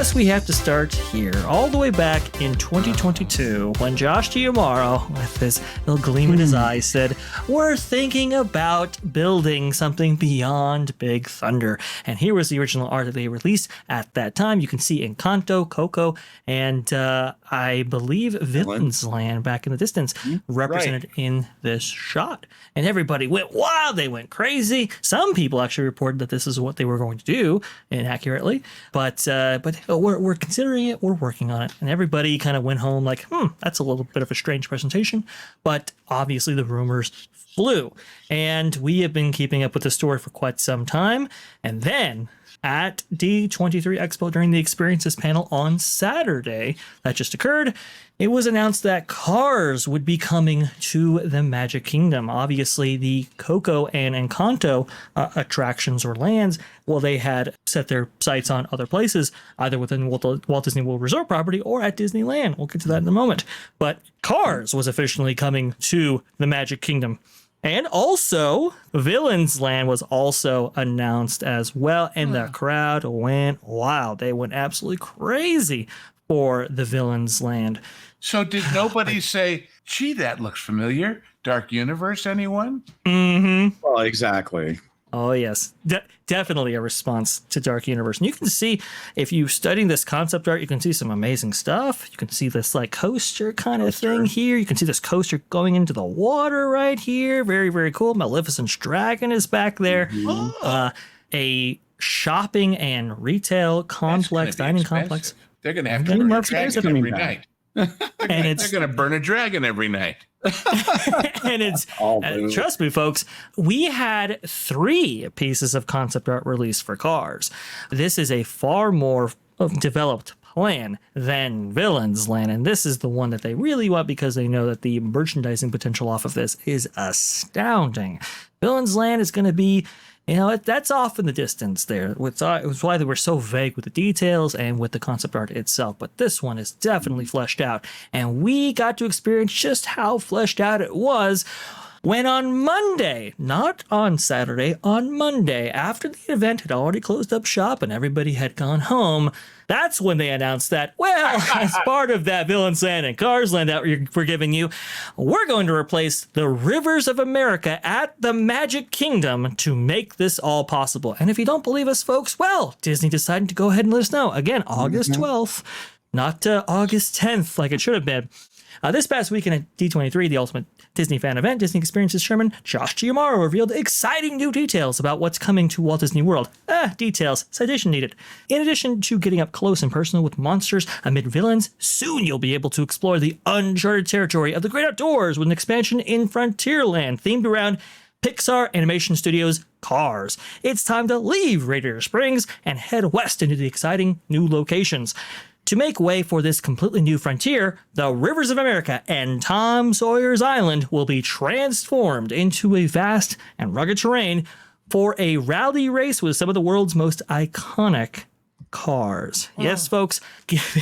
guess we have to start here, all the way back in 2022, when Josh Giamaro, with his little gleam in his eye, said, we're thinking about building something beyond Big Thunder. And here was the original art that they released at that time. You can see Encanto, Coco, and I believe Villain's Land back in the distance represented in this shot. And everybody went wild. They went crazy. Some people actually reported that this is what they were going to do, inaccurately. But we're considering it. We're working on it. And everybody kind of went home like, that's a little bit of a strange presentation. But obviously the rumors flew. And we have been keeping up with the story for quite some time. And then at D23 Expo during the Experiences panel on Saturday that just occurred, it was announced that Cars would be coming to the Magic Kingdom. Obviously, the Coco and Encanto attractions or lands, well, they had set their sights on other places, either within Walt Disney World Resort property or at Disneyland. We'll get to that in a moment. But Cars was officially coming to the Magic Kingdom. And also, Villains Land was also announced as well, and the crowd went wild. They went absolutely crazy for the Villains Land. So did nobody say, gee, that looks familiar? Dark Universe, anyone? Mm-hmm. Well, exactly. Oh, yes. Definitely a response to Dark Universe. And you can see, if you study this concept art, you can see some amazing stuff. You can see this like coaster kind of thing here. You can see this coaster going into the water right here. Very, very cool. Maleficent's dragon is back there. A shopping and retail complex, dining complex. They're going to have to burn a dragon every night. They're going to burn a dragon every night. And it's trust me, folks, we had 3 pieces of concept art released for Cars. This is a far more developed plan than Villains Land, and this is the one that they really want because they know that the merchandising potential off of this is astounding. Villains Land is going to be, that's off in the distance there. It was why they were so vague with the details and with the concept art itself. But this one is definitely fleshed out. And we got to experience just how fleshed out it was when on Monday, not on Saturday, on Monday, after the event had already closed up shop and everybody had gone home, that's when they announced that, well, as part of that Villains Land and Cars Land that we're giving you, we're going to replace the Rivers of America at the Magic Kingdom to make this all possible. And if you don't believe us, folks, well, Disney decided to go ahead and let us know. Again, August 12th, not August 10th like it should have been. This past weekend at D23, the Ultimate Disney Fan Event, Disney Experiences Chairman Josh Giamaro revealed exciting new details about what's coming to Walt Disney World. Details, citation needed. In addition to getting up close and personal with monsters amid villains, soon you'll be able to explore the uncharted territory of the great outdoors with an expansion in Frontierland themed around Pixar Animation Studios' Cars. It's time to leave Radiator Springs and head west into the exciting new locations. To make way for this completely new frontier, the Rivers of America and Tom Sawyer's Island will be transformed into a vast and rugged terrain for a rally race with some of the world's most iconic cars. Yes, folks,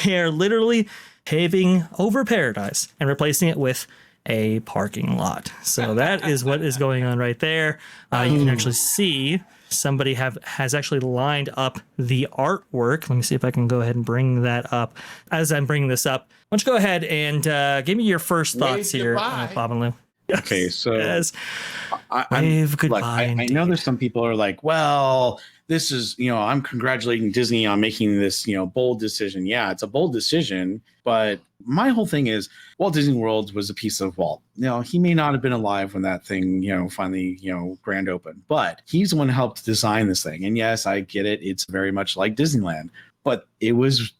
they are literally paving over paradise and replacing it with a parking lot. So that is what is going on right there. You can actually see somebody has actually lined up the artwork. Let me see if I can go ahead and bring that up. As I'm bringing this up, why don't you go ahead and give me your first thoughts here, Bob and Lou. Yes. Okay, so yes. Wave goodbye. I know there's some people are like, well, this is, I'm congratulating Disney on making this, bold decision. Yeah, it's a bold decision, but my whole thing is Walt Disney World was a piece of Walt. He may not have been alive when that thing, finally, grand opened, but he's the one who helped design this thing. And yes, I get it. It's very much like Disneyland, but it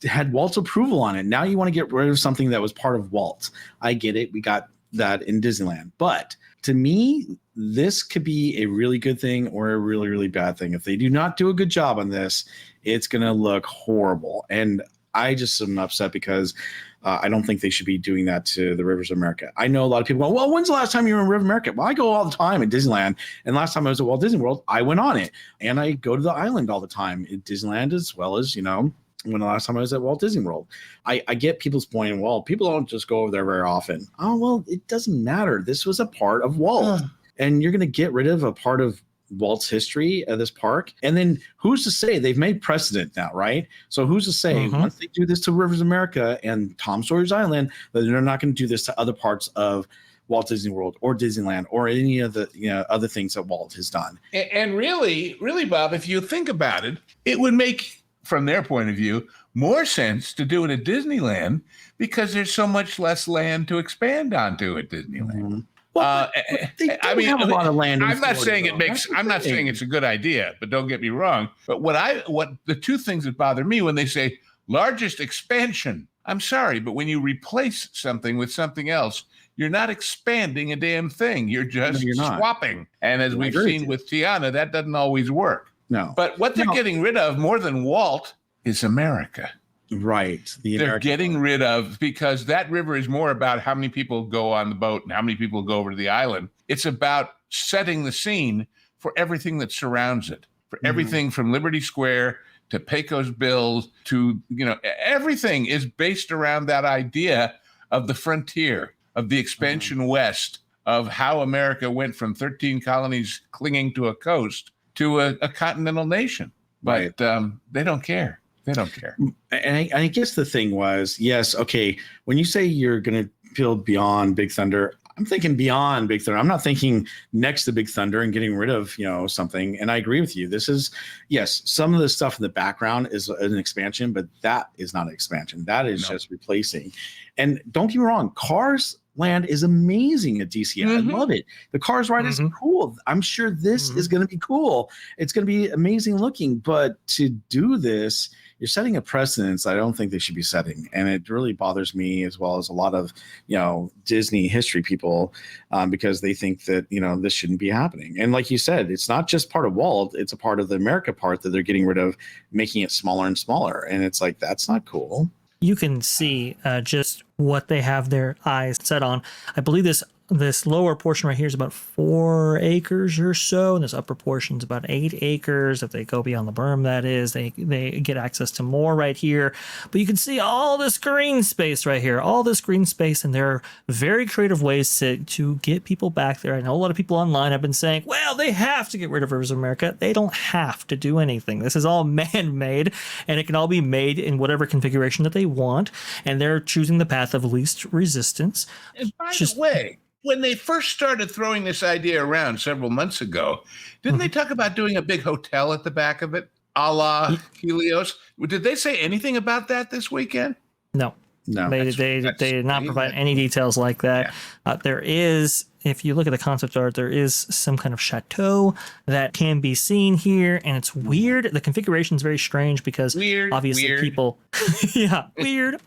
had Walt's approval on it. Now you want to get rid of something that was part of Walt. I get it. We got that in Disneyland, but to me, this could be a really good thing or a really, really bad thing. If they do not do a good job on this, it's going to look horrible. And I just am upset because I don't think they should be doing that to the Rivers of America. I know a lot of people go, well, when's the last time you were in River America? Well, I go all the time at Disneyland. And last time I was at Walt Disney World, I went on it. And I go to the island all the time at Disneyland as well as, when the last time I was at Walt Disney World. I get people's point, well, people don't just go over there very often. Oh, well, it doesn't matter. This was a part of Walt. And you're going to get rid of a part of Walt's history of this park. And then who's to say they've made precedent now, right? So who's to say once they do this to Rivers America and Tom Sawyer's Island, that they're not going to do this to other parts of Walt Disney World or Disneyland or any of the other things that Walt has done. And really, Bob, if you think about it, it would make, from their point of view, more sense to do it at Disneyland because there's so much less land to expand onto at Disneyland. Well, I mean, have a lot of land. I'm not saying it makes. I'm not saying it's a good idea, but don't get me wrong. But what the two things that bother me when they say largest expansion, I'm sorry, but when you replace something with something else, you're not expanding a damn thing. You're just swapping. And as we've seen with Tiana, that doesn't always work. No. But what they're getting rid of more than Walt is America. Right. They're getting rid of, because that river is more about how many people go on the boat and how many people go over to the island. It's about setting the scene for everything that surrounds it, for everything from Liberty Square to Pecos Bill to, everything is based around that idea of the frontier, of the expansion west, of how America went from 13 colonies clinging to a coast to a continental nation. But they don't care. They don't care. And I guess the thing was, yes, okay, when you say you're going to build beyond Big Thunder, I'm thinking beyond Big Thunder. I'm not thinking next to Big Thunder and getting rid of, something. And I agree with you. This is, yes, some of the stuff in the background is an expansion, but that is not an expansion. That is just replacing. And don't get me wrong, Cars Land is amazing at DC. I love it. The Cars ride is cool. I'm sure this is going to be cool. It's going to be amazing looking. But to do this, you're setting a precedence I don't think they should be setting. And it really bothers me, as well as a lot of, Disney history people, because they think that, this shouldn't be happening. And like you said, it's not just part of Walt. It's a part of the America part that they're getting rid of, making it smaller and smaller. And it's like, that's not cool. You can see just what they have their eyes set on. I believe this lower portion right here is about 4 acres or so, and this upper portion is about 8 acres. If they go beyond the berm, that is, they get access to more right here. But you can see all this green space right here, all this green space, and there are very creative ways to get people back there. I know a lot of people online have been saying, well, they have to get rid of Rivers of America. They don't have to do anything. This is all man-made, and it can all be made in whatever configuration that they want, and they're choosing the path of least resistance. And by the way, when they first started throwing this idea around several months ago, didn't they talk about doing a big hotel at the back of it, a la Helios? Did they say anything about that this weekend? No. They did not provide any details like that. Yeah. There is, if you look at the concept art, there is some kind of chateau that can be seen here, and it's weird. The configuration is very strange because obviously people, weird.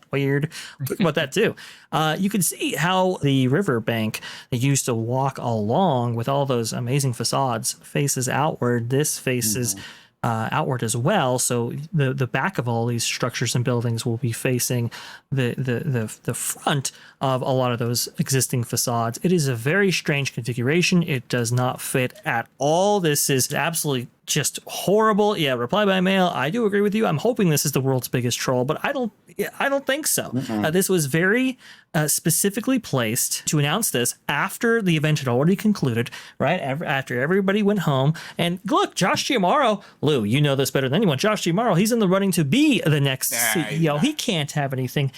But that too. You can see how the riverbank they used to walk along with all those amazing facades faces outward. This faces outward as well, so the back of all these structures and buildings will be facing the front of a lot of those existing facades. It is a very strange configuration. It does not fit at all. This is absolutely just horrible. Yeah, reply by mail. I do agree with you. I'm hoping this is the world's biggest troll, but I don't think so. This was very specifically placed to announce this after the event had already concluded, right? After everybody went home. And look, Josh Giamaro, Lou, you know this better than anyone. Josh Giamaro, he's in the running to be the next CEO. He can't have anything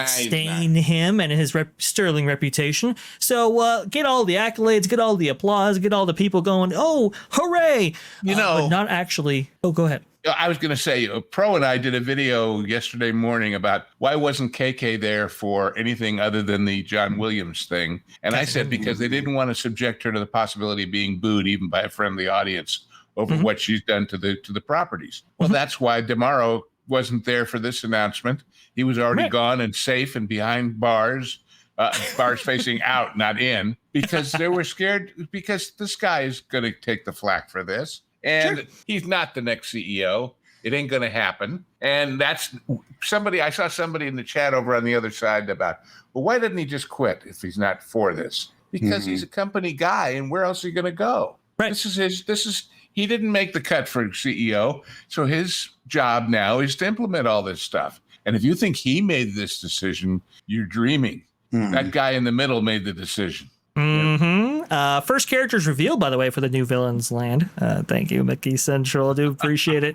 stain him and his sterling reputation. So get all the accolades, get all the applause, get all the people going, oh, hooray. But not actually. Oh, go ahead. I was going to say, Pro and I did a video yesterday morning about why wasn't KK there for anything other than the John Williams thing. And I said because they didn't want to subject her to the possibility of being booed even by a friendly audience over what she's done to the properties. Well, that's why DeMauro wasn't there for this announcement. He was already gone and safe and behind bars, bars facing out, not in, because they were scared because this guy is going to take the flack for this. And he's not the next CEO. It ain't going to happen. And that's somebody, I saw somebody in the chat over on the other side about, well, why didn't he just quit if he's not for this? Because he's a company guy, and where else are you going to go? Right. He didn't make the cut for CEO. So his job now is to implement all this stuff. And if you think he made this decision, you're dreaming. That guy in the middle made the decision. First characters revealed, by the way, for the new Villains Land. Thank you, Mickey Central. I do appreciate it.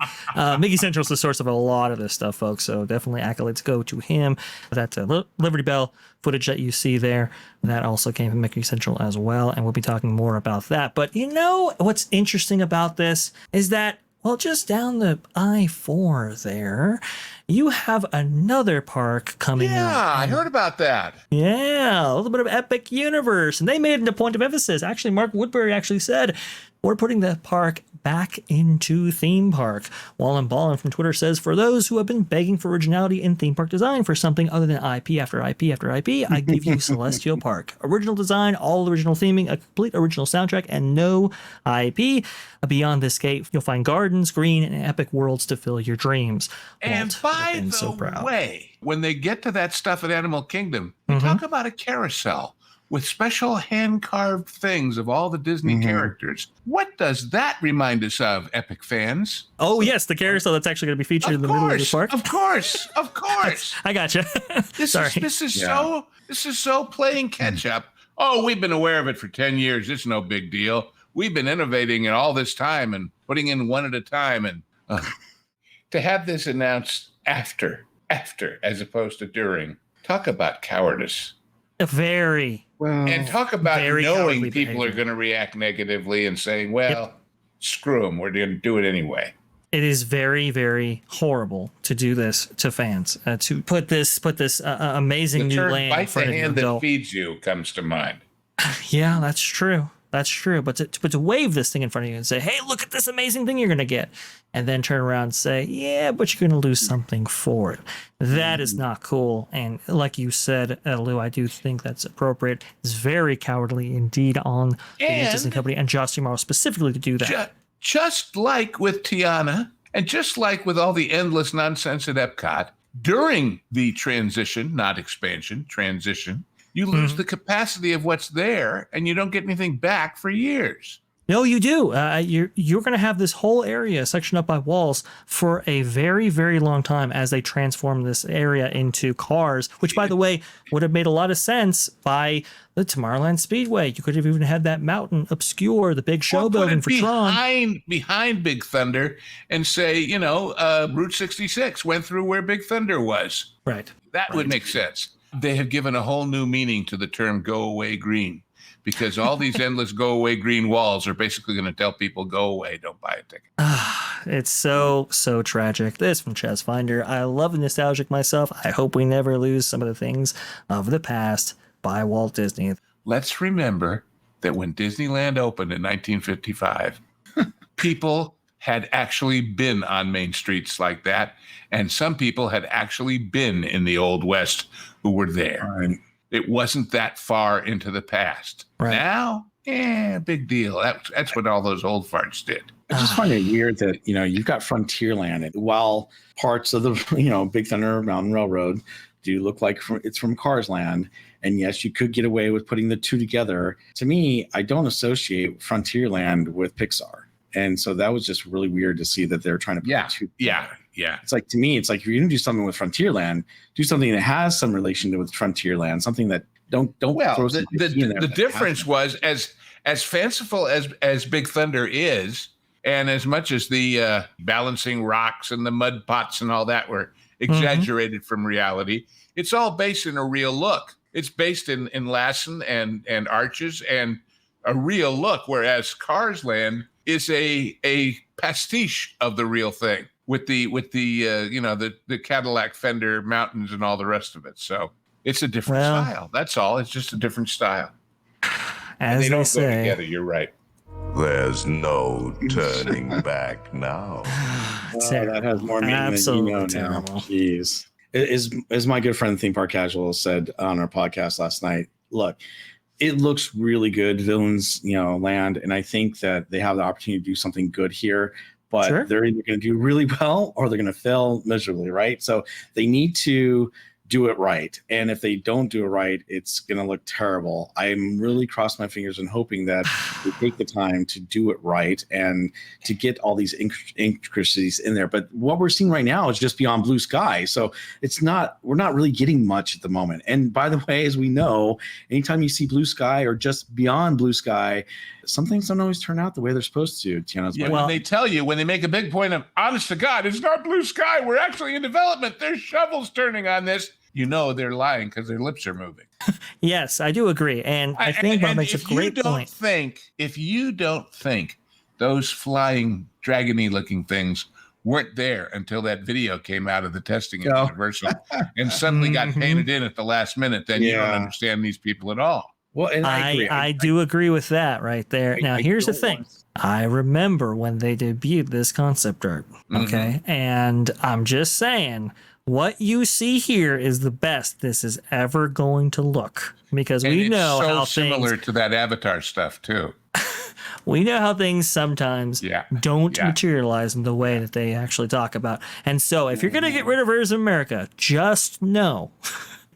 Mickey Central is the source of a lot of this stuff, folks. So definitely accolades go to him. That Liberty Bell footage that you see there, that also came from Mickey Central as well. And we'll be talking more about that. But you know what's interesting about this is that, well, just down the I-4 there, you have another park coming up. Yeah, I heard about that. Yeah, a little bit of Epic Universe. And they made it a point of emphasis. Actually, Mark Woodbury actually said, we're putting the park back into theme park. Wallen Ballin from Twitter says, for those who have been begging for originality in theme park design for something other than IP after IP after IP, I give you Celestial Park. Original design, all original theming, a complete original soundtrack, and no IP. Beyond this gate, you'll find gardens, green, and epic worlds to fill your dreams. And Walt, by the way, when they get to that stuff at Animal Kingdom, they talk about a carousel with special hand-carved things of all the Disney characters. What does that remind us of, Epic fans? Oh, yes, the carousel that's actually going to be featured in the middle of the park. Of course. I gotcha. This is so playing catch-up. Oh, we've been aware of it for 10 years. It's no big deal. We've been innovating it all this time and putting in one at a time. And to have this announced after, as opposed to during, talk about cowardice. Very. Well, and talk about knowing people are going to react negatively and saying, well, screw them. We're going to do it anyway. It is very, very horrible to do this to fans, to put this amazing new land in front of you. Bite the hand that feeds you comes to mind. Yeah, that's true. That's true. But to wave this thing in front of you and say, hey, look at this amazing thing you're going to get. And then turn around and say, yeah, but you're going to lose something for it. That is not cool. And like you said, Lou, I do think that's appropriate. It's very cowardly indeed on the Disney company and Josh Tomorrow specifically to do that. Just like with Tiana and just like with all the endless nonsense at Epcot, during the transition, not expansion, transition, you lose the capacity of what's there and you don't get anything back for years. No, you do. You're going to have this whole area sectioned up by walls for a very, very long time as they transform this area into cars, which, by the way, would have made a lot of sense by the Tomorrowland Speedway. You could have even had that mountain obscure the big show building for Tron. Behind Big Thunder and say, Route 66 went through where Big Thunder was. Right. That would make sense. They have given a whole new meaning to the term go away green. Because all these endless go away green walls are basically going to tell people, go away, don't buy a ticket. It's so tragic. This from Chaz Finder. I love the nostalgic myself. I hope we never lose some of the things of the past by Walt Disney. Let's remember that when Disneyland opened in 1955, people had actually been on main streets like that. And some people had actually been in the Old West who were there. Right. It wasn't that far into the past. Right. Now, big deal. That's what all those old farts did. I just find it weird that, you've got Frontierland, and while parts of the, Big Thunder Mountain Railroad do look like it's from Cars Land. And yes, you could get away with putting the two together. To me, I don't associate Frontierland with Pixar. And so that was just really weird to see that they're trying to put two together. Yeah. It's like, to me, it's like if you're going to do something with Frontierland, do something that has some relation with Frontierland, something that don't. Well, the difference was as fanciful as Big Thunder is, and as much as the balancing rocks and the mud pots and all that were exaggerated from reality, it's all based in a real look. It's based in Lassen and arches and a real look, whereas Cars Land is a pastiche of the real thing. With the Cadillac fender mountains and all the rest of it. So it's a different style. That's all. It's just a different style. As they don't say, go together. You're right. There's no turning back now. That has more meaning than you know now. Jeez. As my good friend Theme Park Casual said on our podcast last night, look, it looks really good, Villains, Land, and I think that they have the opportunity to do something good here. But they're either going to do really well or they're going to fail miserably, right? So they need to do it right. And if they don't do it right, it's going to look terrible. I'm really crossing my fingers and hoping that they take the time to do it right and to get all these intricacies in there. But what we're seeing right now is just beyond blue sky. So we're not really getting much at the moment. And by the way, as we know, anytime you see blue sky or just beyond blue sky, some things don't always turn out the way they're supposed to. When they tell you, when they make a big point of, honest to God, it's not blue sky, we're actually in development, there's shovels turning on this, you know they're lying because their lips are moving. Yes, I do agree. And I think Bob makes a great point. If you don't think those flying dragony looking things weren't there until that video came out of the testing at Universal and suddenly got painted in at the last minute, then you don't understand these people at all. Well, and I do agree with that right there. Now, here's the thing. I remember when they debuted this concept art, okay? And I'm just saying, what you see here is the best this is ever going to look, because we know how similar to that Avatar stuff too. We know how things sometimes don't materialize in the way that they actually talk about. And so if you're going to get rid of Rivers of America, just know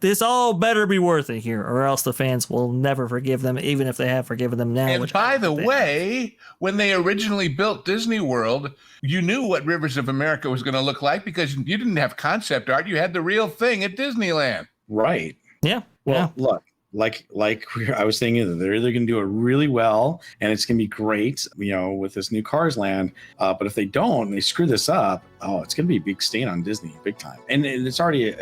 this all better be worth it here, or else the fans will never forgive them, even if they have forgiven them now. And by the way, when they originally built Disney World, you knew what Rivers of America was going to look like because you didn't have concept art. You had the real thing at Disneyland. Right. Yeah. Well, look, like I was saying, they're either going to do it really well and it's going to be great, with this new Cars Land. But if they don't, and they screw this up, it's going to be a big stain on Disney, big time. And it's already,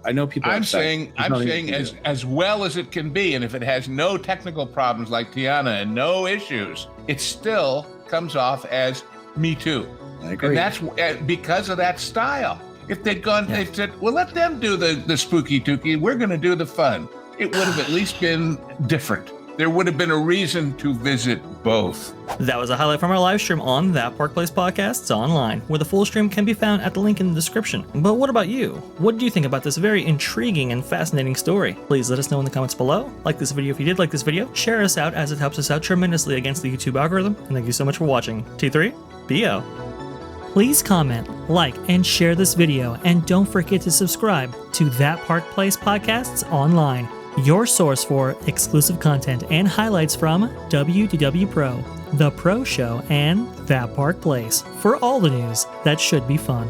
I know people. I'm saying as well as it can be. And if it has no technical problems like Tiana and no issues, it still comes off as Me Too. I agree. And that's because of that style. If they'd gone, they said, well, let them do the spooky tooky. We're going to do the fun. It would have at least been different. There would have been a reason to visit both. That was a highlight from our live stream on That Park Place Podcasts online, where the full stream can be found at the link in the description. But what about you? What do you think about this very intriguing and fascinating story? Please let us know in the comments below. Like this video if you did like this video. Share us out, as it helps us out tremendously against the YouTube algorithm. And thank you so much for watching. T3BO. Please comment, like, and share this video. And don't forget to subscribe to That Park Place Podcasts online, your source for exclusive content and highlights from WDW Pro, The Pro Show, and That Park Place for all the news that should be fun.